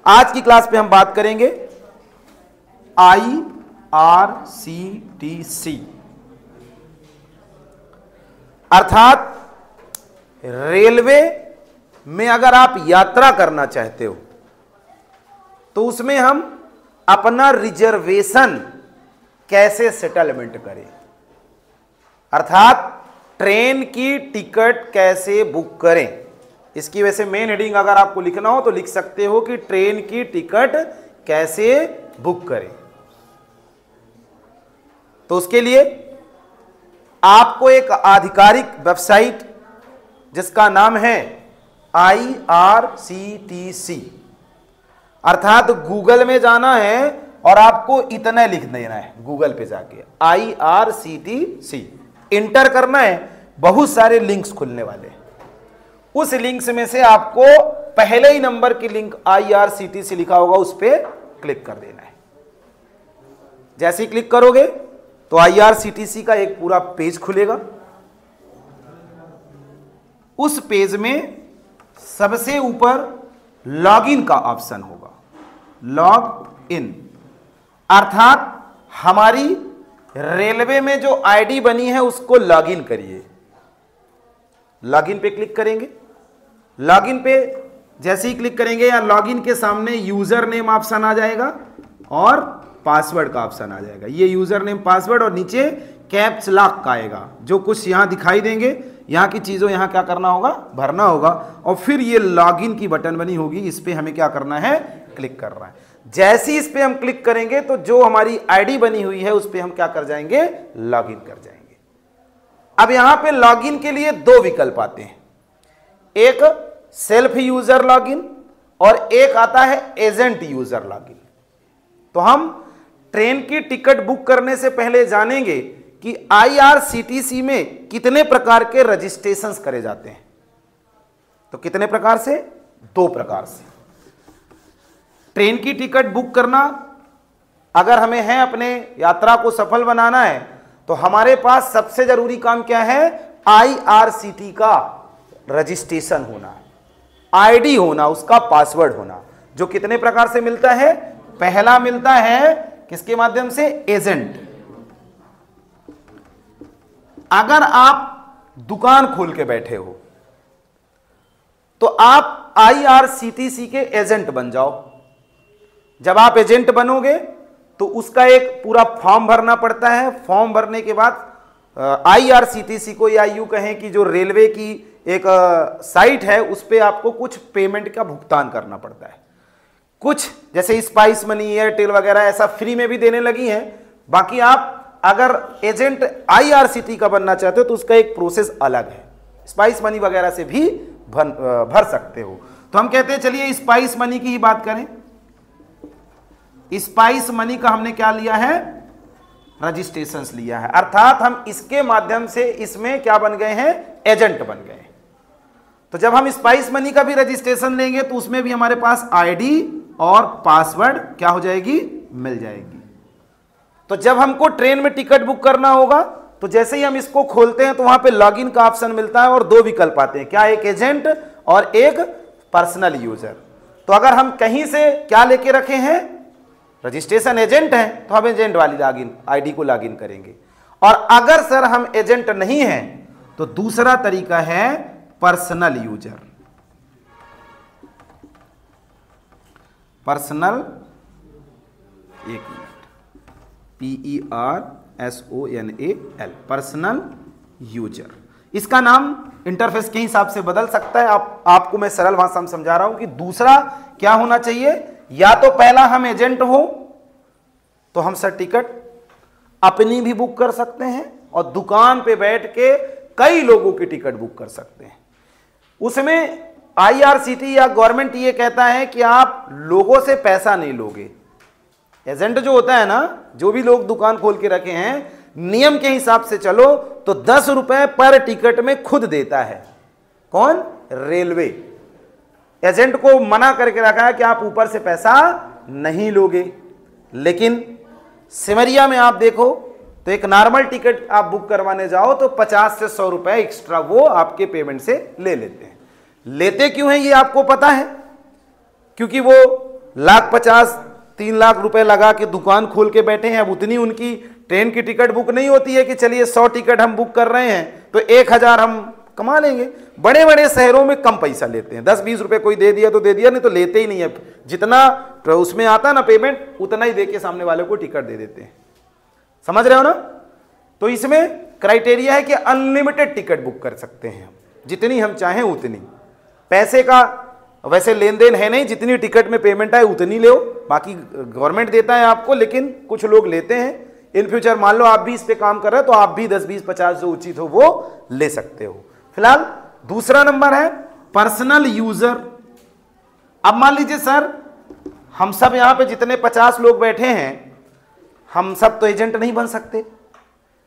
आज की क्लास पे हम बात करेंगे IRCTC, अर्थात रेलवे में अगर आप यात्रा करना चाहते हो तो उसमें हम अपना रिजर्वेशन कैसे सेटलमेंट करें, अर्थात ट्रेन की टिकट कैसे बुक करें। इसकी वजह से मेन हेडिंग अगर आपको लिखना हो तो लिख सकते हो कि ट्रेन की टिकट कैसे बुक करें। तो उसके लिए आपको एक आधिकारिक वेबसाइट जिसका नाम है IRCTC, अर्थात गूगल में जाना है और आपको इतना लिख देना है गूगल पे जाके IRCTC इंटर करना है, बहुत सारे लिंक्स खुलने वाले हैं। उस लिंक्स में से आपको पहले ही नंबर की लिंक IRCTC लिखा होगा, उस पर क्लिक कर देना है। जैसे ही क्लिक करोगे तो IRCTC का एक पूरा पेज खुलेगा। उस पेज में सबसे ऊपर लॉगिन का ऑप्शन होगा, लॉग इन, अर्थात हमारी रेलवे में जो आईडी बनी है उसको लॉगिन करिए। लॉगिन पे क्लिक करेंगे। लॉगिन पे जैसे ही क्लिक करेंगे या लॉगिन के सामने यूजर नेम ऑप्शन आ जाएगा और पासवर्ड का ऑप्शन आ जाएगा। ये यूजर नेम पासवर्ड और नीचे कैप्स लॉक का आएगा। जो कुछ यहां दिखाई देंगे, यहां की चीजों यहां क्या करना होगा, भरना होगा और फिर ये लॉगिन की बटन बनी होगी, इस पे हमें क्या करना है, क्लिक करना है। जैसे ही इस पे हम क्लिक करेंगे तो जो हमारी आईडी बनी हुई है उस पे हम क्या कर जाएंगे, लॉगिन कर जाएंगे। अब यहां पे लॉगिन के लिए दो विकल्प आते हैं, एक सेल्फ यूजर लॉगिन और एक आता है एजेंट यूजर लॉगिन। तो हम ट्रेन की टिकट बुक करने से पहले जानेंगे कि IRCTC में कितने प्रकार के रजिस्ट्रेशंस करे जाते हैं। तो कितने प्रकार से, दो प्रकार से। ट्रेन की टिकट बुक करना, अगर हमें है अपने यात्रा को सफल बनाना है तो हमारे पास सबसे जरूरी काम क्या है, IRCTC का रजिस्ट्रेशन होना, आईडी होना, उसका पासवर्ड होना, जो कितने प्रकार से मिलता है। पहला मिलता है किसके माध्यम से, एजेंट। अगर आप दुकान खोल के बैठे हो तो आप IRCTC के एजेंट बन जाओ। जब आप एजेंट बनोगे तो उसका एक पूरा फॉर्म भरना पड़ता है। फॉर्म भरने के बाद IRCTC को, या यूं कहें कि जो रेलवे की एक साइट है उस पे आपको कुछ पेमेंट का भुगतान करना पड़ता है। कुछ जैसे स्पाइस मनी, एयरटेल वगैरह ऐसा फ्री में भी देने लगी हैं। बाकी आप अगर एजेंट IRCTC का बनना चाहते हो तो उसका एक प्रोसेस अलग है, स्पाइस मनी वगैरह से भी भर सकते हो। तो हम कहते हैं चलिए स्पाइस मनी की ही बात करें। स्पाइस मनी का हमने क्या लिया है, रजिस्ट्रेशंस लिया है, अर्थात हम इसके माध्यम से इसमें क्या बन गए हैं, एजेंट बन गए। तो जब हम स्पाइस मनी का भी रजिस्ट्रेशन लेंगे तो उसमें भी हमारे पास आईडी और पासवर्ड क्या हो जाएगी, मिल जाएगी। तो जब हमको ट्रेन में टिकट बुक करना होगा तो जैसे ही हम इसको खोलते हैं तो वहां पे लॉगिन का ऑप्शन मिलता है और दो विकल्प आते हैं, क्या, एक एजेंट और एक पर्सनल यूजर। तो अगर हम कहीं से क्या लेके रखे हैं, रजिस्ट्रेशन एजेंट है तो हम एजेंट वाली लॉगिन आईडी को लॉगिन करेंगे। और अगर सर हम एजेंट नहीं हैं तो दूसरा तरीका है पर्सनल यूजर। पर्सनल, एक मिनट, PERSONAL, पर्सनल यूजर। इसका नाम इंटरफेस के हिसाब से बदल सकता है। आपको मैं सरल भाषा में समझा रहा हूं कि दूसरा क्या होना चाहिए, या तो पहला हम एजेंट हो तो हम सर टिकट अपनी भी बुक कर सकते हैं और दुकान पे बैठ के कई लोगों की टिकट बुक कर सकते हैं। उसमें IRCTC या गवर्नमेंट ये कहता है कि आप लोगों से पैसा नहीं लोगे। एजेंट जो होता है ना, जो भी लोग दुकान खोल के रखे हैं, नियम के हिसाब से चलो तो 10 रुपए पर टिकट में खुद देता है। कौन, रेलवे। एजेंट को मना करके रखा है कि आप ऊपर से पैसा नहीं लोगे। लेकिन सिमरिया में आप देखो तो एक नॉर्मल टिकट आप बुक करवाने जाओ तो 50 से 100 रुपए एक्स्ट्रा वो आपके पेमेंट से ले लेते हैं। लेते क्यों हैं ये आपको पता है? क्योंकि वो 1,50,000 3 लाख रुपए लगा के दुकान खोल के बैठे हैं। अब उतनी उनकी ट्रेन की टिकट बुक नहीं होती है कि चलिए 100 टिकट हम बुक कर रहे हैं तो 1,000 हम कमा लेंगे। बड़े बड़े शहरों में कम पैसा लेते हैं, 10-20 रुपए कोई दे दिया तो दे दिया, नहीं तो लेते ही नहीं है। जितना उसमें आता ना पेमेंट उतना ही दे के सामने वाले को टिकट दे देते हैं। समझ रहे हो ना? तो इसमें क्राइटेरिया है कि अनलिमिटेड टिकट बुक कर सकते हैं हम, जितनी हम चाहें उतनी। पैसे का वैसे लेन देन है नहीं, जितनी टिकट में पेमेंट आए उतनी लो, बाकी गवर्नमेंट देता है आपको, लेकिन कुछ लोग लेते हैं। इन फ्यूचर मान लो आप भी इस पे काम कर रहे हो तो आप भी 10, 20, 50 जो उचित हो वो ले सकते हो। फिलहाल दूसरा नंबर है पर्सनल यूजर। अब मान लीजिए सर हम सब यहां पे जितने 50 लोग बैठे हैं, हम सब तो एजेंट नहीं बन सकते,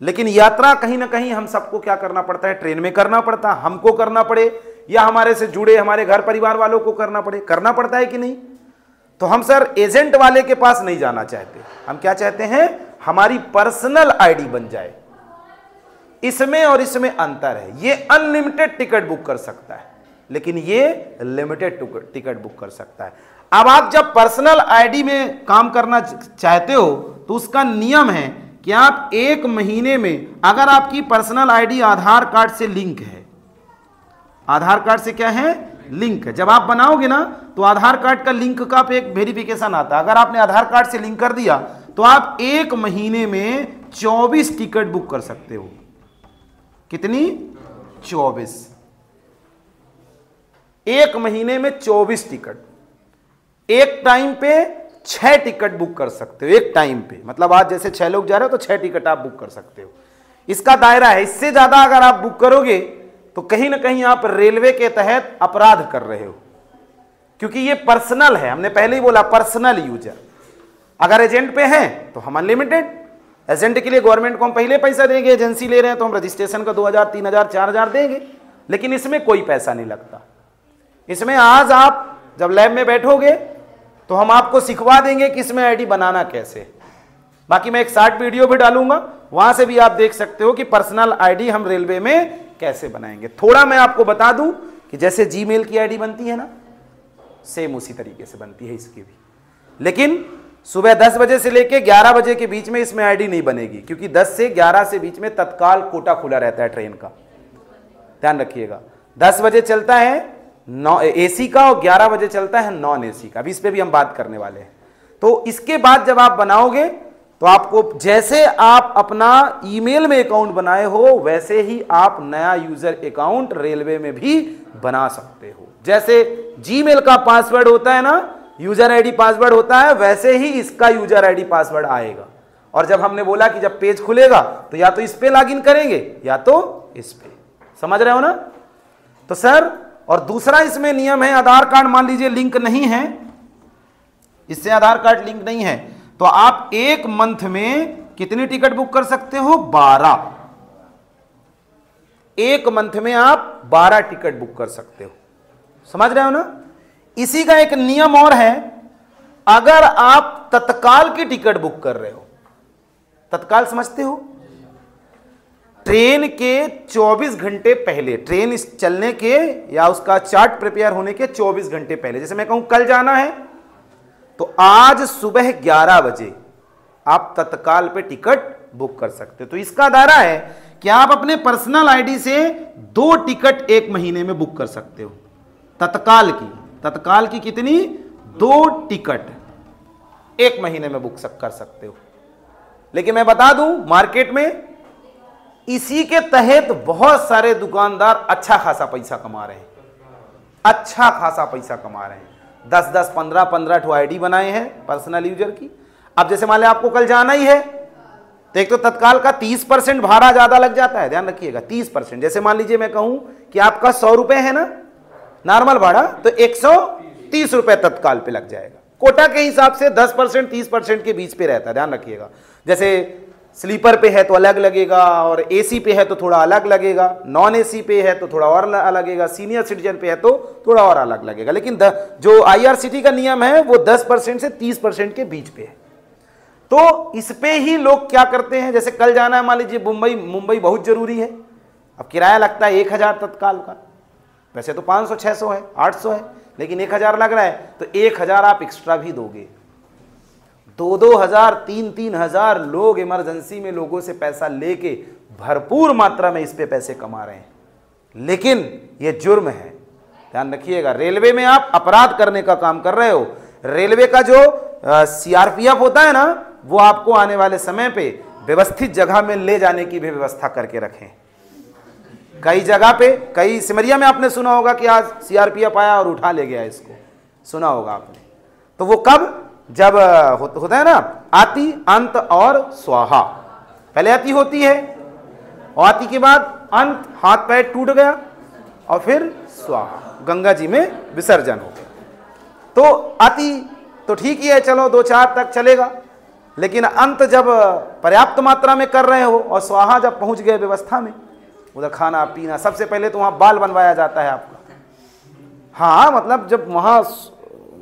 लेकिन यात्रा कहीं ना कहीं हम सबको क्या करना पड़ता है, ट्रेन में करना पड़ता है। हमको करना पड़े या हमारे से जुड़े हमारे घर परिवार वालों को करना पड़े, करना पड़ता है कि नहीं? तो हम सर एजेंट वाले के पास नहीं जाना चाहते, हम क्या चाहते हैं, हमारी पर्सनल आईडी बन जाए। इसमें और इसमें अंतर है, ये अनलिमिटेड टिकट बुक कर सकता है लेकिन ये लिमिटेड टिकट बुक कर सकता है। अब आप जब पर्सनल आईडी में काम करना चाहते हो तो उसका नियम है कि आप 1 महीने में, अगर आपकी पर्सनल आईडी आधार कार्ड से लिंक है, आधार कार्ड से क्या है, लिंक है, जब आप बनाओगे ना तो आधार कार्ड का लिंक का एक वेरिफिकेशन आता है। अगर आपने आधार कार्ड से लिंक कर दिया तो आप 1 महीने में 24 टिकट बुक कर सकते हो। कितनी? 24। 1 महीने में 24 टिकट। एक टाइम पे 6 टिकट बुक कर सकते हो, एक टाइम पे, मतलब आज जैसे 6 लोग जा रहे हो तो 6 टिकट आप बुक कर सकते हो। इसका दायरा है, इससे ज्यादा अगर आप बुक करोगे तो कहीं ना कहीं आप रेलवे के तहत अपराध कर रहे हो, क्योंकि ये पर्सनल है। हमने पहले ही बोला पर्सनल यूजर। अगर एजेंट पे है तो हम अनलिमिटेड, एजेंट के लिए गवर्नमेंट को हम पहले पैसा देंगे, एजेंसी ले रहे हैं तो हम रजिस्ट्रेशन का 2,000, 3,000, 4,000 देंगे, लेकिन इसमें कोई पैसा नहीं लगता। इसमें आज आप जब लैब में बैठोगे तो हम आपको सिखवा देंगे कि इसमें आईडी बनाना कैसे। बाकी मैं एक शॉर्ट वीडियो भी डालूंगा, वहां से भी आप देख सकते हो कि पर्सनल आईडी हम रेलवे में कैसे बनाएंगे। थोड़ा मैं आपको बता दूं कि जैसे जीमेल की आईडी बनती है ना, सेम उसी तरीके से बनती है इसकी भी, लेकिन सुबह 10 बजे से लेके 11 बजे के बीच में इसमें आईडी नहीं बनेगी, क्योंकि 10 से 11 से बीच में तत्काल कोटा खुला रहता है ट्रेन का, ध्यान रखिएगा। 10 बजे चलता है एसी का और 11 बजे चलता है नॉन एसी का। अभी इस पे भी हम बात करने वाले हैं। तो इसके बाद जब आप बनाओगे तो आपको, जैसे आप अपना ईमेल में अकाउंट बनाए हो वैसे ही आप नया यूजर अकाउंट रेलवे में भी बना सकते हो। जैसे जीमेल का पासवर्ड होता है ना, यूजर आईडी पासवर्ड होता है, वैसे ही इसका यूजर आईडी पासवर्ड आएगा। और जब हमने बोला कि जब पेज खुलेगा तो या तो इस पे लॉगिन करेंगे या तो इस पे, समझ रहे हो ना? तो सर, और दूसरा इसमें नियम है, आधार कार्ड मान लीजिए लिंक नहीं है, इससे आधार कार्ड लिंक नहीं है, तो आप 1 मंथ में कितनी टिकट बुक कर सकते हो? 12। 1 मंथ में आप 12 टिकट बुक कर सकते हो, समझ रहे हो ना? इसी का एक नियम और है, अगर आप तत्काल की टिकट बुक कर रहे हो, तत्काल समझते हो? ट्रेन के 24 घंटे पहले, ट्रेन इस चलने के या उसका चार्ट प्रिपेयर होने के 24 घंटे पहले, जैसे मैं कहूं कल जाना है तो आज सुबह 11 बजे आप तत्काल पे टिकट बुक कर सकते हो। तो इसका दायरा है कि आप अपने पर्सनल आईडी से 2 टिकट 1 महीने में बुक कर सकते हो। तत्काल की कितनी? 2 टिकट 1 महीने में बुक कर सकते हो। लेकिन मैं बता दूं, मार्केट में इसी के तहत बहुत सारे दुकानदार अच्छा खासा पैसा कमा रहे हैं, अच्छा खासा पैसा कमा रहे हैं। 10-10, 15-15 ठो आईडी बनाए हैं पर्सनल यूजर की। अब जैसे मान लिया आपको कल जाना ही है तो एक तो तत्काल का 30% भाड़ा ज्यादा लग जाता है, ध्यान रखिएगा 30%। जैसे मान लीजिए मैं कहूं कि आपका 100 रुपए है ना नॉर्मल भाड़ा, तो 130 रुपए तत्काल पे लग जाएगा। कोटा के हिसाब से 10% 30% के बीच पे रहता है, ध्यान रखिएगा। जैसे स्लीपर पे है तो अलग लगेगा, और एसी पे है तो थोड़ा अलग लगेगा, नॉन एसी पे है तो थोड़ा और अलग लगेगा, सीनियर सिटीजन पे है तो थोड़ा और अलग लगेगा। लेकिन जो आईआरसीटी का नियम है वो 10% से 30% के बीच पे है। तो इस पे ही लोग क्या करते हैं, जैसे कल जाना है मान लीजिए मुंबई बहुत जरूरी है, अब किराया लगता है 1,000 तत्काल का, वैसे तो 500, 600 है, 800 है, लेकिन 1000 लग रहा है तो 1000 आप एक्स्ट्रा भी दोगे। 2-2 हजार 3-3 हजार लोग इमरजेंसी में लोगों से पैसा लेके भरपूर मात्रा में इस पे पैसे कमा रहे हैं, लेकिन ये जुर्म है। ध्यान रखिएगा, रेलवे में आप अपराध करने का काम कर रहे हो। रेलवे का जो सीआरपीएफ होता है ना, वो आपको आने वाले समय पे व्यवस्थित जगह में ले जाने की भी व्यवस्था करके रखें। कई जगह पे, कई सिमरिया में आपने सुना होगा कि आज सीआरपीएफ आया और उठा ले गया इसको, सुना होगा आपने। तो वो कब, जब होता है ना आती, अंत और स्वाहा। पहले आती होती है और आती के बाद अंत, हाथ पैर टूट गया, और फिर स्वाहा, गंगा जी में विसर्जन हो गया। तो आती तो ठीक ही है, चलो 2-4 तक चलेगा, लेकिन अंत जब पर्याप्त मात्रा में कर रहे हो और स्वाहा जब पहुंच गए व्यवस्था में, उधर खाना पीना, सबसे पहले तो वहां बाल बनवाया जाता है आपका। हाँ, मतलब जब वहां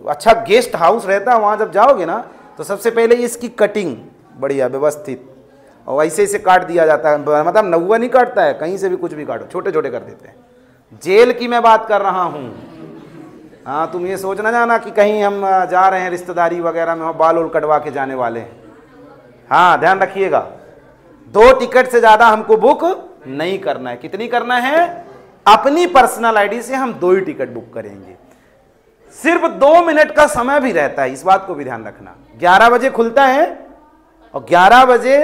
अच्छा गेस्ट हाउस रहता है, वहां जब जाओगे ना तो सबसे पहले इसकी कटिंग बढ़िया व्यवस्थित, और ऐसे ऐसे काट दिया जाता है, मतलब नौवा नहीं काटता है, कहीं से भी कुछ भी काटो, छोटे छोटे कर देते हैं। जेल की मैं बात कर रहा हूं। हाँ, तुम ये सोच ना जाना कि कहीं हम जा रहे हैं रिश्तेदारी वगैरह में, बाल उल कटवा के जाने वाले हैं। हाँ, ध्यान रखिएगा, 2 टिकट से ज्यादा हमको बुक नहीं करना है। कितनी करना है? अपनी पर्सनल आईडी से हम 2 ही टिकट बुक करेंगे। सिर्फ 2 मिनट का समय भी रहता है, इस बात को भी ध्यान रखना। 11 बजे खुलता है और 11 बजे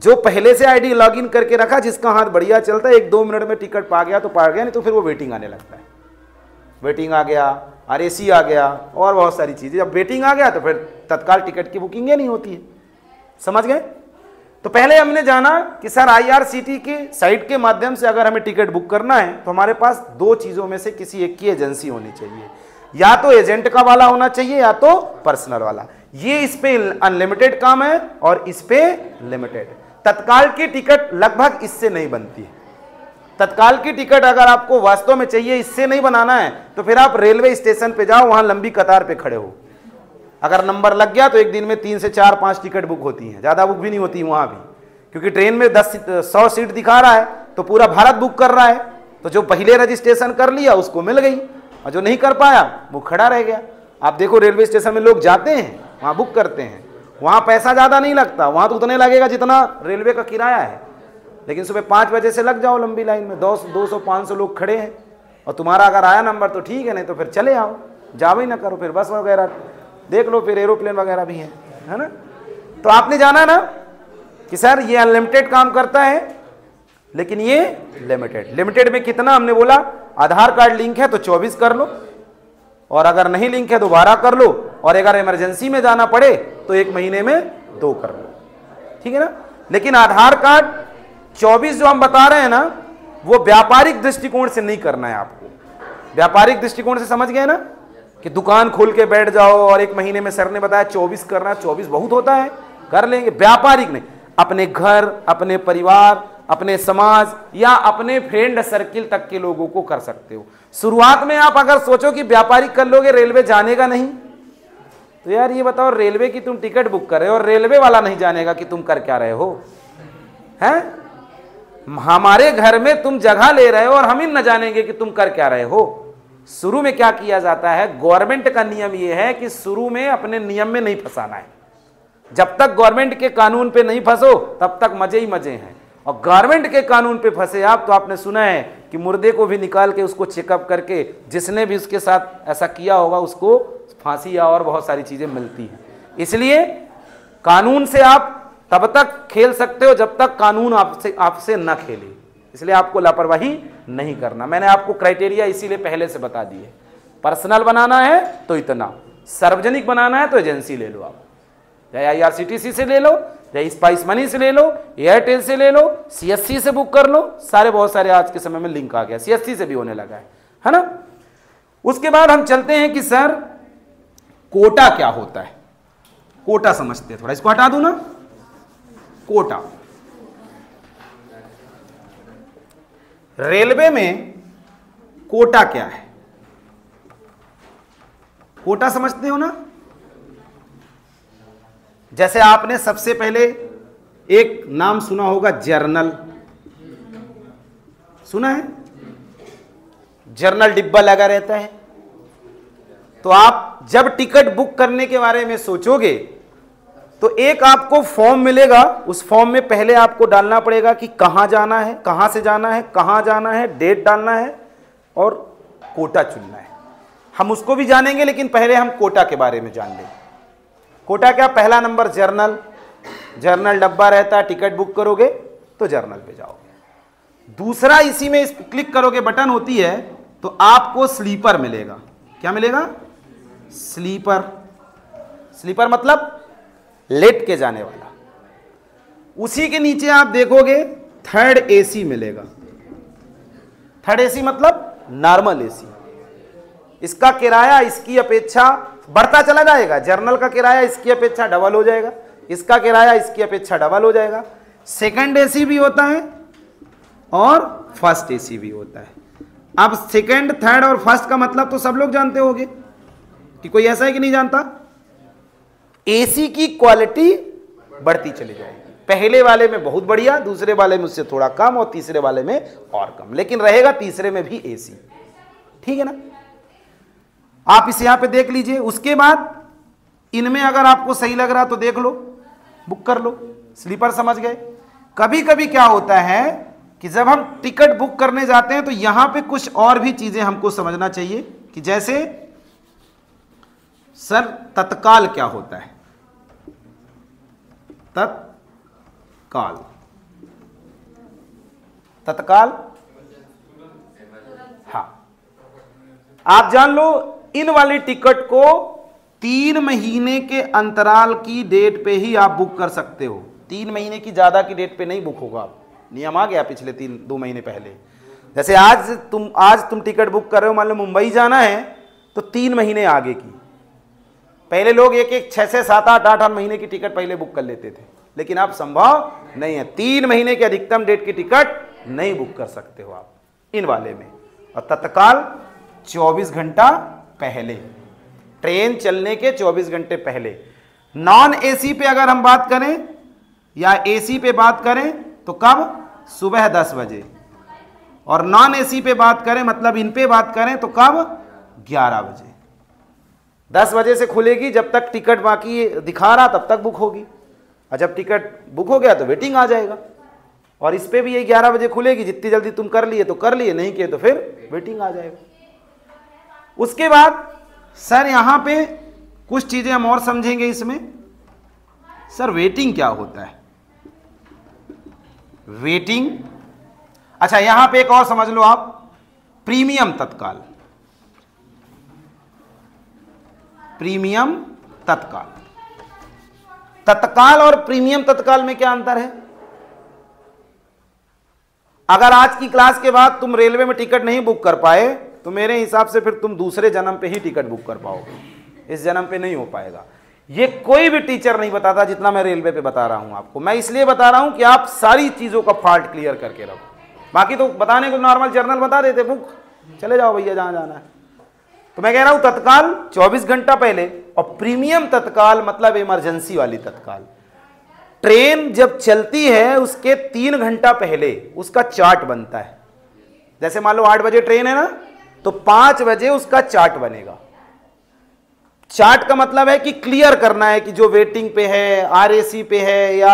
जो पहले से आईडी लॉगिन करके रखा, जिसका हाथ बढ़िया चलता है, 1-2 मिनट में टिकट पा गया तो पा गया, नहीं तो फिर वो वेटिंग आने लगता है। वेटिंग आ गया, RAC आ गया, और बहुत सारी चीजें। जब वेटिंग आ गया तो फिर तत्काल टिकट की बुकिंग नहीं होती है। समझ गए? तो पहले हमने जाना कि सर IRCT की साइट के माध्यम से अगर हमें टिकट बुक करना है तो हमारे पास 2 चीजों में से किसी एक की एजेंसी होनी चाहिए, या तो एजेंट का वाला होना चाहिए या तो पर्सनल वाला। ये इस पे अनलिमिटेड काम है और इस पे लिमिटेड। तत्काल की टिकट लगभग इससे नहीं बनती है। तत्काल की टिकट अगर आपको वास्तव में चाहिए, इससे नहीं बनाना है, तो फिर आप रेलवे स्टेशन पे जाओ, वहां लंबी कतार पे खड़े हो। अगर नंबर लग गया तो एक दिन में 3 से 4-5 टिकट बुक होती हैं, ज्यादा बुक भी नहीं होती वहां भी, क्योंकि ट्रेन में 100 सीट दिखा रहा है तो पूरा भारत बुक कर रहा है। तो जो पहले रजिस्ट्रेशन कर लिया उसको मिल गई, और जो नहीं कर पाया वो खड़ा रह गया। आप देखो रेलवे स्टेशन में लोग जाते हैं, वहां बुक करते हैं, वहां पैसा ज्यादा नहीं लगता, वहां तो उतने लगेगा जितना रेलवे का किराया है। लेकिन सुबह 5 बजे से लग जाओ लंबी लाइन में, 200-500 लोग खड़े हैं, और तुम्हारा अगर आया नंबर तो ठीक है, नहीं तो फिर चले आओ, जाओ ही ना करो, फिर बस वगैरह देख लो, फिर एरोप्लेन वगैरह भी है ना। तो आपने जाना ना कि सर ये अनलिमिटेड काम करता है, लेकिन ये लिमिटेड। लिमिटेड में कितना हमने बोला? आधार कार्ड लिंक है तो 24 कर लो, और अगर नहीं लिंक है तो 12 कर लो, और अगर इमरजेंसी में जाना पड़े तो 1 महीने में 2 कर लो, ठीक है ना। लेकिन आधार कार्ड 24 जो हम बता रहे हैं ना, वो व्यापारिक दृष्टिकोण से नहीं करना है आपको। व्यापारिक दृष्टिकोण से समझ गए ना, कि दुकान खोल के बैठ जाओ और 1 महीने में सर ने बताया 24 करना, 24 बहुत होता है, कर लेंगे। व्यापारिक नहीं, अपने घर, अपने परिवार, अपने समाज या अपने फ्रेंड सर्किल तक के लोगों को कर सकते हो। शुरुआत में आप अगर सोचो कि व्यापारिक कर लोगे, रेलवे जानेगा नहीं, तो यार ये बताओ, रेलवे की तुम टिकट बुक कर रहे हो और रेलवे वाला नहीं जानेगा कि तुम कर क्या रहे हो, हैं? हमारे घर में तुम जगह ले रहे हो और हम ही न जानेंगे कि तुम कर क्या रहे हो। शुरू में क्या किया जाता है, गवर्नमेंट का नियम यह है कि शुरू में अपने नियम में नहीं फंसाना है। जब तक गवर्नमेंट के कानून पे नहीं फंसो तब तक मजे ही मजे हैं, और गवर्नमेंट के कानून पे फंसे आप तो आपने सुना है कि मुर्दे को भी निकाल के उसको चेकअप करके जिसने भी उसके साथ ऐसा किया होगा उसको फांसी या और बहुत सारी चीजें मिलती हैं। इसलिए कानून से आप तब तक खेल सकते हो जब तक कानून आपसे न खेले, इसलिए आपको लापरवाही नहीं करना। मैंने आपको क्राइटेरिया इसीलिए पहले से बता दिए। पर्सनल बनाना है तो इतना, सार्वजनिक बनाना है तो एजेंसी ले लो, आप चाहे IRCTC से ले लो, चाहे स्पाइस मनी से ले लो, एयरटेल से ले लो, CSC से बुक कर लो, सारे बहुत सारे आज के समय में लिंक आ गया, CSC से भी होने लगा है ना। उसके बाद हम चलते हैं कि सर कोटा क्या होता है। कोटा समझते हैं थोड़ा, इसको हटा दूं ना। कोटा, रेलवे में कोटा क्या है? कोटा समझते हो ना। जैसे आपने सबसे पहले एक नाम सुना होगा, जर्नल, सुना है? जर्नल डिब्बा लगा रहता है, तो आप जब टिकट बुक करने के बारे में सोचोगे तो एक आपको फॉर्म मिलेगा, उस फॉर्म में पहले आपको डालना पड़ेगा कि कहां जाना है, कहां से जाना है, कहां जाना है, डेट डालना है और कोटा चुनना है। हम उसको भी जानेंगे, लेकिन पहले हम कोटा के बारे में जान लें। कोटा क्या? पहला नंबर जर्नल, जर्नल डब्बा रहता है, टिकट बुक करोगे तो जर्नल पे जाओगे। दूसरा, इसी में क्लिक करोगे, बटन होती है, तो आपको स्लीपर मिलेगा। क्या मिलेगा? स्लीपर। स्लीपर मतलब लेट के जाने वाला। उसी के नीचे आप देखोगे थर्ड एसी मिलेगा। थर्ड एसी मतलब नॉर्मल एसी। इसका किराया इसकी अपेक्षा बढ़ता चला जाएगा। जर्नल का किराया इसकी अपेक्षा डबल हो जाएगा, इसका किराया इसकी अपेक्षा डबल हो जाएगा। सेकंड एसी भी होता है और फर्स्ट एसी भी होता है। अब सेकंड, थर्ड और फर्स्ट का मतलब तो सब लोग जानते होंगे, कि कोई ऐसा है कि नहीं जानता। एसी की क्वालिटी बढ़ती चली जाएगी। पहले वाले में बहुत बढ़िया, दूसरे वाले में उससे थोड़ा कम और तीसरे वाले में और कम, लेकिन रहेगा तीसरे में भी एसी। ठीक है ना? आप इसे यहां पे देख लीजिए। उसके बाद इनमें अगर आपको सही लग रहा तो देख लो, बुक कर लो। स्लीपर समझ गए। कभी कभी क्या होता है कि जब हम टिकट बुक करने जाते हैं तो यहां पे कुछ और भी चीजें हमको समझना चाहिए, कि जैसे सर तत्काल क्या होता है? तत्काल, तत्काल, हाँ, आप जान लो, इन वाली टिकट को 3 महीने के अंतराल की डेट पे ही आप बुक कर सकते हो। 3 महीने की ज्यादा की डेट पे नहीं बुक होगा। आप नियम आ गया पिछले 2 महीने पहले। जैसे आज तुम टिकट बुक कर रहे हो, मान लो मुंबई जाना है, तो 3 महीने आगे की। पहले लोग 6 से 7, 8, 8 महीने की टिकट पहले बुक कर लेते थे, लेकिन अब संभव नहीं है। 3 महीने की अधिकतम डेट की टिकट नहीं बुक कर सकते हो आप इन वाले में। और तत्काल 24 घंटा पहले, ट्रेन चलने के 24 घंटे पहले। नॉन एसी पे अगर हम बात करें या एसी पे बात करें तो कब? सुबह 10 बजे। और नॉन एसी पे बात करें, मतलब इन पे बात करें, तो कब? 11 बजे। 10 बजे से खुलेगी, जब तक टिकट बाकी दिखा रहा तब तक बुक होगी, और जब टिकट बुक हो गया तो वेटिंग आ जाएगा। और इस पे भी ये 11 बजे खुलेगी, जितनी जल्दी तुम कर लिए तो कर लिए, नहीं किए तो फिर वेटिंग आ जाएगा। उसके बाद सर यहां पे कुछ चीजें हम और समझेंगे इसमें। सर वेटिंग क्या होता है? वेटिंग, अच्छा यहां पे एक और समझ लो आप, प्रीमियम तत्काल। प्रीमियम तत्काल, तत्काल और प्रीमियम तत्काल में क्या अंतर है? अगर आज की क्लास के बाद तुम रेलवे में टिकट नहीं बुक कर पाए तो मेरे हिसाब से फिर तुम दूसरे जन्म पे ही टिकट बुक कर पाओगे, इस जन्म पे नहीं हो पाएगा। ये कोई भी टीचर नहीं बताता जितना मैं रेलवे पे बता रहा हूं आपको। मैं इसलिए बता रहा हूं कि आप सारी चीजों का फॉल्ट क्लियर करके रखो। बाकी तो बताने को नॉर्मल जर्नल बता देते, बुक चले जाओ भैया जहां जाना है। तो मैं कह रहा हूं तत्काल 24 घंटा पहले, और प्रीमियम तत्काल मतलब इमरजेंसी वाली तत्काल। ट्रेन जब चलती है उसके 3 घंटा पहले उसका चार्ट बनता है। जैसे मान लो 8 बजे ट्रेन है ना, तो 5 बजे उसका चार्ट बनेगा। चार्ट का मतलब है कि क्लियर करना है कि जो वेटिंग पे है, आरएसी पे है, या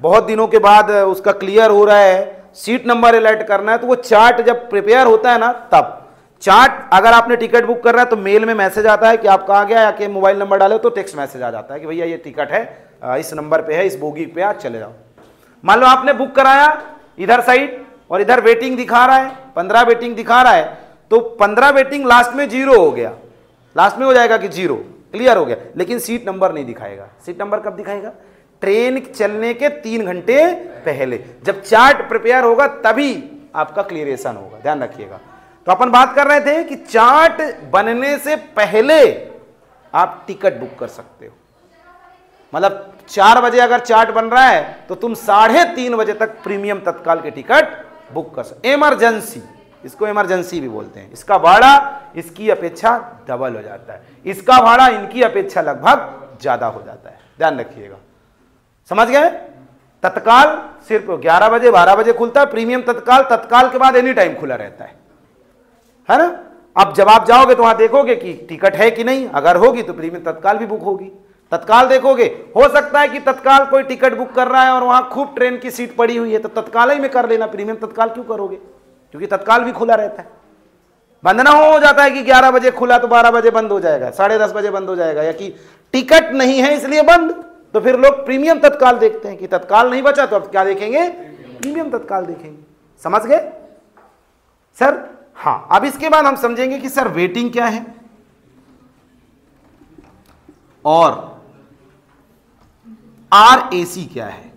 बहुत दिनों के बाद उसका क्लियर हो रहा है, सीट नंबर अलर्ट करना है। तो वो चार्ट जब प्रिपेयर होता है ना, तब चार्ट, अगर आपने टिकट बुक कर रहा है तो मेल में मैसेज आता है कि आपका आ गया, या कि मोबाइल नंबर डाले तो टेक्स्ट मैसेज आ जाता है कि भैया ये टिकट है, इस नंबर पे है, इस बोगी पे आज चले जाओ। मान लो आपने बुक कराया इधर साइड और इधर वेटिंग दिखा रहा है, 15 वेटिंग दिखा रहा है, तो 15 वेटिंग लास्ट में 0 हो गया, लास्ट में हो जाएगा कि 0 क्लियर हो गया, लेकिन सीट नंबर नहीं दिखाएगा। सीट नंबर कब दिखाएगा? ट्रेन चलने के 3 घंटे पहले, जब चार्ट प्रिपेयर होगा तभी आपका क्लियरेशन होगा, ध्यान रखिएगा। तो अपन बात कर रहे थे कि चार्ट बनने से पहले आप टिकट बुक कर सकते हो। मतलब 4 बजे अगर चार्ट बन रहा है तो तुम 3:30 बजे तक प्रीमियम तत्काल के टिकट बुक कर सकते। इमरजेंसी, इसको इमरजेंसी भी बोलते हैं। इसका भाड़ा इसकी अपेक्षा डबल हो जाता है, इसका भाड़ा इनकी अपेक्षा लगभग ज्यादा हो जाता है, ध्यान रखिएगा। समझ गए? तत्काल सिर्फ 11 बजे 12 बजे खुलता है, प्रीमियम तत्काल के बाद एनी टाइम खुला रहता है ना। अब जब आप जाओगे तो वहां देखोगे कि टिकट है कि नहीं, अगर होगी तो प्रीमियम तत्काल भी बुक होगी। तत्काल देखोगे, हो सकता है कि तत्काल कोई टिकट बुक कर रहा है और वहां खूब ट्रेन की सीट पड़ी हुई है, तो तत्काल ही में कर लेना, प्रीमियम तत्काल क्यों करोगे, क्योंकि तत्काल भी खुला रहता है। बंद ना हो जाता है कि 11 बजे खुला तो 12 बजे बंद हो जाएगा, 10:30 बजे बंद हो जाएगा, या कि टिकट नहीं है इसलिए बंद, तो फिर लोग प्रीमियम तत्काल देखते हैं कि तत्काल नहीं बचा तो अब क्या देखेंगे, प्रीमियम तत्काल देखेंगे। समझ गए सर? हाँ, अब इसके बाद हम समझेंगे कि सर वेटिंग क्या है और RAC क्या है।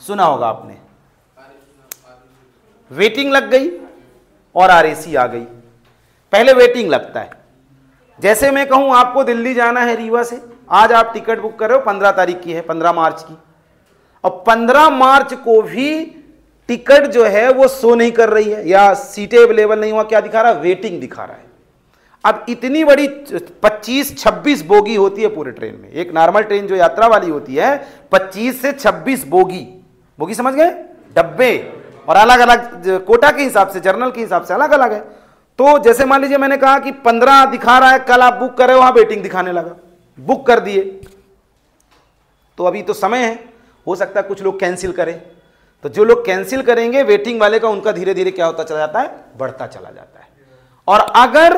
सुना होगा आपने, वेटिंग लग गई और RAC आ गई। पहले वेटिंग लगता है, जैसे मैं कहूं आपको दिल्ली जाना है रीवा से, आज आप टिकट बुक कर रहे हो, 15 तारीख की है, 15 मार्च की, और 15 मार्च को भी टिकट जो है वो शो नहीं कर रही है या सीटें अवेलेबल नहीं हुआ, क्या दिखा रहा है, वेटिंग दिखा रहा है। अब इतनी बड़ी 25-26 बोगी होती है पूरे ट्रेन में, एक नॉर्मल ट्रेन जो यात्रा वाली होती है 25 से 26 बोगी, बोगी समझ गए, डब्बे, और अलग अलग कोटा के हिसाब से, जर्नल के हिसाब से अलग अलग है। तो जैसे मान लीजिए मैंने कहा कि 15 दिखा रहा है, कल आप बुक कर रहे हो, वहां वेटिंग दिखाने लगा, बुक कर दिए, तो अभी तो समय है, हो सकता है कुछ लोग कैंसिल करें, तो जो लोग कैंसिल करेंगे वेटिंग वाले का, उनका धीरे धीरे क्या होता चला जाता है, बढ़ता चला जाता है। और अगर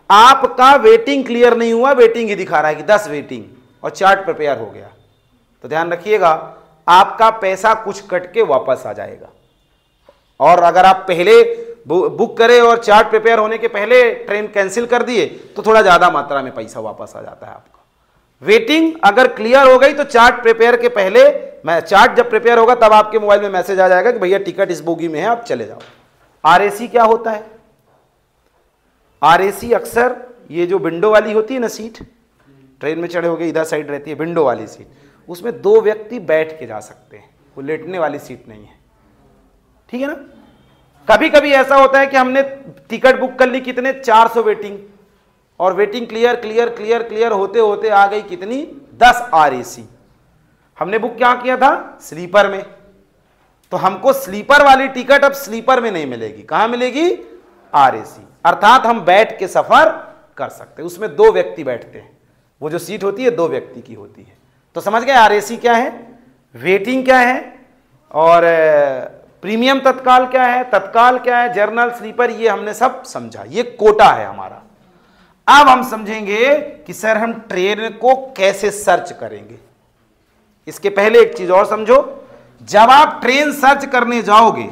आपका वेटिंग क्लियर नहीं हुआ, वेटिंग ही दिखा रहा है कि 10 वेटिंग और चार्ट प्रिपेयर हो गया, तो ध्यान रखिएगा आपका पैसा कुछ कट के वापस आ जाएगा। और अगर आप पहले बुक करें और चार्ट प्रिपेयर होने के पहले ट्रेन कैंसिल कर दिए तो थोड़ा ज्यादा मात्रा में पैसा वापस आ जाता है आपका। वेटिंग अगर क्लियर हो गई तो चार्ट प्रिपेयर के पहले, चार्ट जब प्रिपेयर होगा तब आपके मोबाइल में मैसेज आ जाएगा कि भैया टिकट इस बोगी में है, आप चले जाओ। RAC क्या होता है? RAC अक्सर ये जो विंडो वाली होती है ना सीट, ट्रेन में चढ़े होगे इधर साइड रहती है विंडो वाली सीट, उसमें 2 व्यक्ति बैठ के जा सकते हैं, वो लेटने वाली सीट नहीं है, ठीक है ना। कभी कभी ऐसा होता है कि हमने टिकट बुक कर ली, कितने 400 वेटिंग, और waiting clear clear clear clear होते होते आ गई कितनी 10 RAC। हमने बुक क्या किया था, स्लीपर में, तो हमको स्लीपर वाली टिकट अब स्लीपर में नहीं मिलेगी, कहां मिलेगी, RAC, अर्थात हम बैठ के सफर कर सकते हैं। उसमें 2 व्यक्ति बैठते हैं, वो जो सीट होती है 2 व्यक्ति की होती है। तो समझ गए RAC क्या है, वेटिंग क्या है, और प्रीमियम तत्काल क्या है, तत्काल क्या है, जर्नल, स्लीपर, ये हमने सब समझा, ये कोटा है हमारा। अब हम समझेंगे कि सर हम ट्रेन को कैसे सर्च करेंगे। इसके पहले एक चीज और समझो, जब आप ट्रेन सर्च करने जाओगे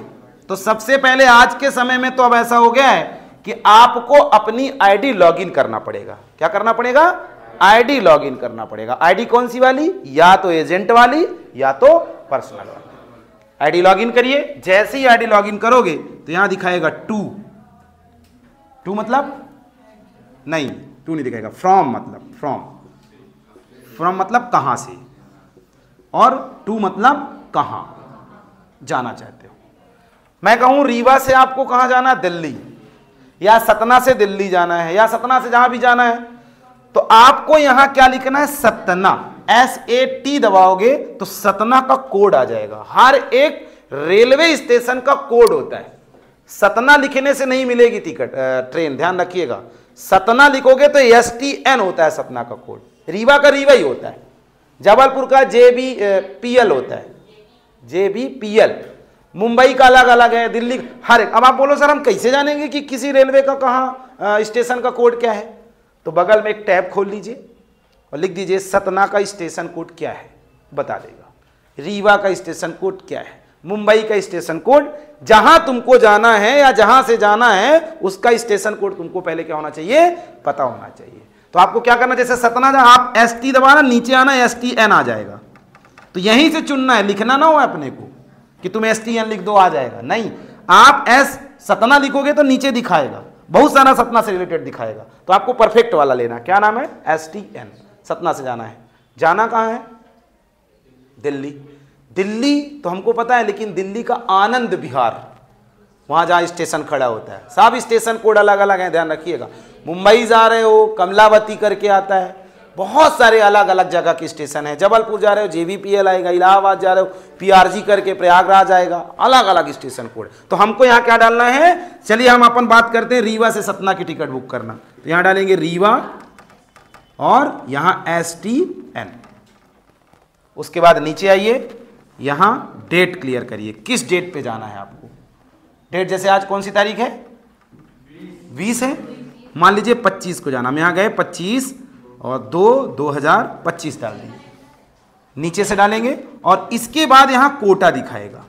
तो सबसे पहले, आज के समय में तो अब ऐसा हो गया है कि आपको अपनी ID लॉगिन करना पड़ेगा। क्या करना पड़ेगा, ID लॉगिन करना पड़ेगा। ID कौन सी वाली, या तो एजेंट वाली या तो पर्सनल वाली। ID लॉगिन करिए, जैसे ही ID लॉगिन करोगे तो यहां दिखाएगा टू मतलब नहीं, टू नहीं दिखाएगा, फ्रॉम मतलब कहां से, और टू मतलब कहां जाना चाहते हो। मैं कहूं रीवा से आपको कहां जाना है, दिल्ली, या सतना से दिल्ली जाना है, या सतना से जहां भी जाना है, तो आपको यहां क्या लिखना है, सतना, SAT दबाओगे तो सतना का कोड आ जाएगा। हर एक रेलवे स्टेशन का कोड होता है, सतना लिखने से नहीं मिलेगी टिकट, ट्रेन, ध्यान रखिएगा। सतना लिखोगे तो STN होता है सतना का कोड, रीवा का रीवा ही होता है, जबलपुर का JBPL होता है, JBPL, मुंबई का अलग अलग है, दिल्ली, हर एक। अब आप बोलो सर हम कैसे जानेंगे कि किसी रेलवे का कहाँ स्टेशन का कोड क्या है, तो बगल में एक टैब खोल लीजिए और लिख दीजिए सतना का स्टेशन कोड क्या है, बता देगा। रीवा का स्टेशन कोड क्या है, मुंबई का स्टेशन कोड, जहां तुमको जाना है या जहां से जाना है उसका स्टेशन कोड तुमको पहले क्या होना चाहिए, पता होना चाहिए। तो आपको क्या करना, जैसे सतना आप ST दबाना, नीचे आना STN आ जाएगा, तो यहीं से चुनना है, लिखना ना हो अपने को कि तुम STN लिख दो आ जाएगा, नहीं, आप सतना लिखोगे तो नीचे दिखाएगा, बहुत सारा सतना से रिलेटेड दिखाएगा, तो आपको परफेक्ट वाला लेना। क्या नाम है, STN, सतना से जाना है। जाना कहां है, दिल्ली। दिल्ली तो हमको पता है, लेकिन दिल्ली का आनंद विहार, वहां जहां स्टेशन खड़ा होता है, सब स्टेशन कोड अलग अलग है, ध्यान रखिएगा। मुंबई जा रहे हो, कमलावती करके आता है, बहुत सारे अलग अलग जगह के स्टेशन है। जबलपुर जा रहे हो JVPL आएगा, इलाहाबाद जा रहे हो PRG करके प्रयागराज आएगा, अलग अलग स्टेशन कोड। तो हमको यहाँ क्या डालना है, चलिए हम अपन बात करते हैं रीवा से सतना की टिकट बुक करना। तो यहाँ डालेंगे रीवा और यहाँ STN। उसके बाद नीचे आइए, यहाँ डेट क्लियर करिए, किस डेट पे जाना है आपको। डेट जैसे आज कौन सी तारीख है, 20 है, मान लीजिए 25 को जाना। हम यहाँ गए 25 और 2/2025 डाल देंगे, नीचे से डालेंगे। और इसके बाद यहाँ कोटा दिखाएगा,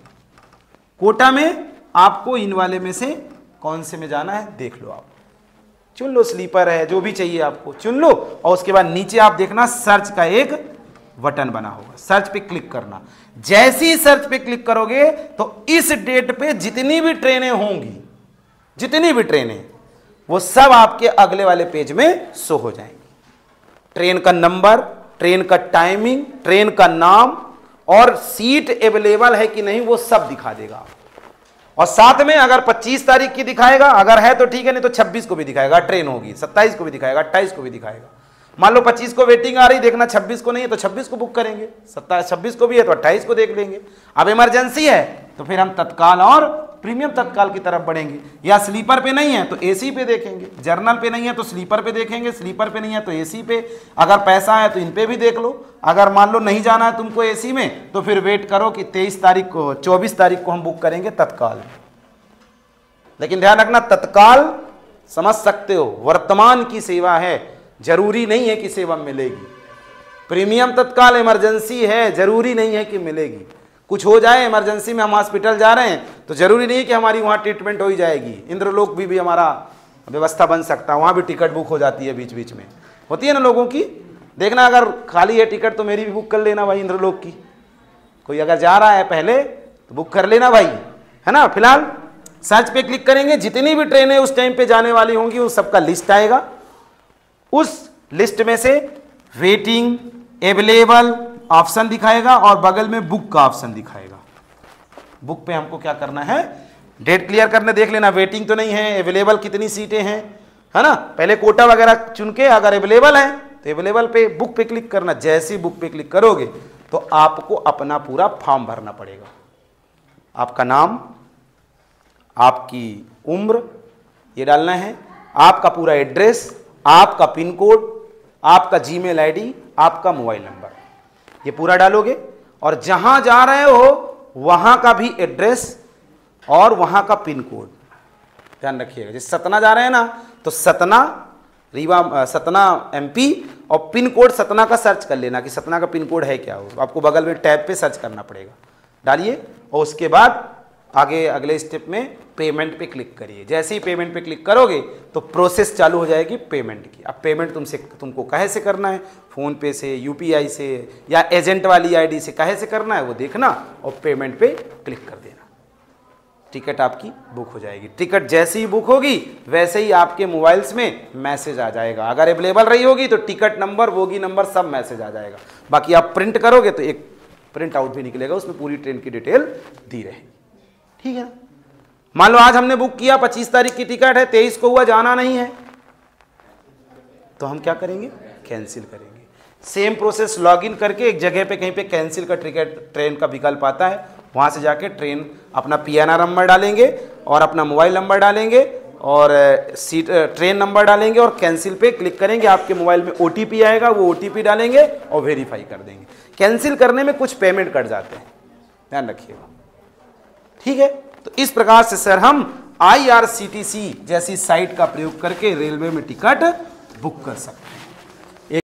कोटा में आपको इन वाले में से कौन से में जाना है देख लो, आप चुन लो, स्लीपर है, जो भी चाहिए आपको चुन लो। और उसके बाद नीचे आप देखना सर्च का एक बटन बना होगा, सर्च पे क्लिक करना। जैसे ही सर्च पे क्लिक करोगे तो इस डेट पे जितनी भी ट्रेनें होंगी, जितनी भी ट्रेनें, वो सब आपके अगले वाले पेज में शो हो जाएंगी। ट्रेन का नंबर, ट्रेन का टाइमिंग, ट्रेन का नाम और सीट अवेलेबल है कि नहीं वो सब दिखा देगा। और साथ में अगर 25 तारीख की दिखाएगा, अगर है तो ठीक है, नहीं तो 26 को भी दिखाएगा, ट्रेन होगी 27 को भी दिखाएगा, 28 को भी दिखाएगा। मान लो 25 को वेटिंग आ रही, देखना 26 को नहीं है तो 26 को बुक करेंगे, 26 को भी है तो 28 को देख लेंगे। अब इमरजेंसी है तो फिर हम तत्काल और प्रीमियम तत्काल की तरफ बढ़ेंगे। या स्लीपर पे नहीं है तो AC पे देखेंगे, जर्नल पे नहीं है तो स्लीपर पे देखेंगे, स्लीपर पे नहीं है तो AC पे। अगर पैसा है तो इन पे भी देख लो। अगर मान लो नहीं जाना है तुमको AC में तो फिर वेट करो कि 23 तारीख को, 24 तारीख को हम बुक करेंगे तत्काल में। लेकिन ध्यान रखना, तत्काल समझ सकते हो वर्तमान की सेवा है, जरूरी नहीं है कि सेवा मिलेगी। प्रीमियम तत्काल इमरजेंसी है, जरूरी नहीं है कि मिलेगी। कुछ हो जाए इमरजेंसी में, हम हॉस्पिटल जा रहे हैं तो जरूरी नहीं है कि हमारी वहाँ ट्रीटमेंट हो ही जाएगी। इंद्रलोक भी हमारा व्यवस्था बन सकता है, वहाँ भी टिकट बुक हो जाती है, बीच बीच में होती है ना लोगों की। देखना अगर खाली है टिकट तो मेरी भी बुक कर लेना भाई, इंद्रलोक की। कोई अगर जा रहा है पहले तो बुक कर लेना भाई, है ना। फिलहाल सर्च पे क्लिक करेंगे, जितनी भी ट्रेनें उस टाइम पे जाने वाली होंगी उस सबका लिस्ट आएगा। उस लिस्ट में से वेटिंग, अवेलेबल ऑप्शन दिखाएगा और बगल में बुक का ऑप्शन दिखाएगा। बुक पे हमको क्या करना है, डेट क्लियर करने देख लेना, वेटिंग तो नहीं है, अवेलेबल कितनी सीटें हैं, है ना। पहले कोटा वगैरह चुन के अगर अवेलेबल है तो अवेलेबल पे बुक पे क्लिक करना। जैसे ही बुक पे क्लिक करोगे तो आपको अपना पूरा फॉर्म भरना पड़ेगा। आपका नाम, आपकी उम्र ये डालना है, आपका पूरा एड्रेस, आपका पिन कोड, आपका जीमेल आईडी, आपका मोबाइल नंबर, ये पूरा डालोगे। और जहां जा रहे हो वहां का भी एड्रेस और वहां का पिन कोड ध्यान रखिएगा। जैसे सतना जा रहे हैं ना तो सतना, रीवा, सतना MP और पिन कोड सतना का सर्च कर लेना कि सतना का पिन कोड है क्या हो। आपको बगल में टैब पे सर्च करना पड़ेगा, डालिए। और उसके बाद आगे अगले स्टेप में पेमेंट पे क्लिक करिए। जैसे ही पेमेंट पे क्लिक करोगे तो प्रोसेस चालू हो जाएगी पेमेंट की। अब पेमेंट तुमको कहे से करना है, फ़ोन पे से, UPI से या एजेंट वाली ID से कहे से करना है वो देखना और पेमेंट पे क्लिक कर देना। टिकट आपकी बुक हो जाएगी। टिकट जैसे ही बुक होगी वैसे ही आपके मोबाइल्स में मैसेज आ जाएगा। अगर अवेलेबल रही होगी तो टिकट नंबर, बोगी नंबर सब मैसेज आ जाएगा। बाकी आप प्रिंट करोगे तो एक प्रिंट आउट भी निकलेगा, उसमें पूरी ट्रेन की डिटेल दी रहेगी, ठीक है ना। मान लो आज हमने बुक किया, 25 तारीख की टिकट है, 23 को हुआ, जाना नहीं है तो हम क्या करेंगे, कैंसिल करेंगे। सेम प्रोसेस, लॉगिन करके एक जगह पे कहीं पे कैंसिल का टिकट ट्रेन का विकल्प आता है, वहां से जाके ट्रेन अपना PNR नंबर डालेंगे और अपना मोबाइल नंबर डालेंगे और सीट ट्रेन नंबर डालेंगे और कैंसिल पे क्लिक करेंगे। आपके मोबाइल में OTP आएगा, वो OTP डालेंगे और वेरीफाई कर देंगे। कैंसिल करने में कुछ पेमेंट कट जाते हैं, ध्यान रखिएगा, ठीक है। तो इस प्रकार से सर हम IRCTC जैसी साइट का प्रयोग करके रेलवे में टिकट बुक कर सकते हैं।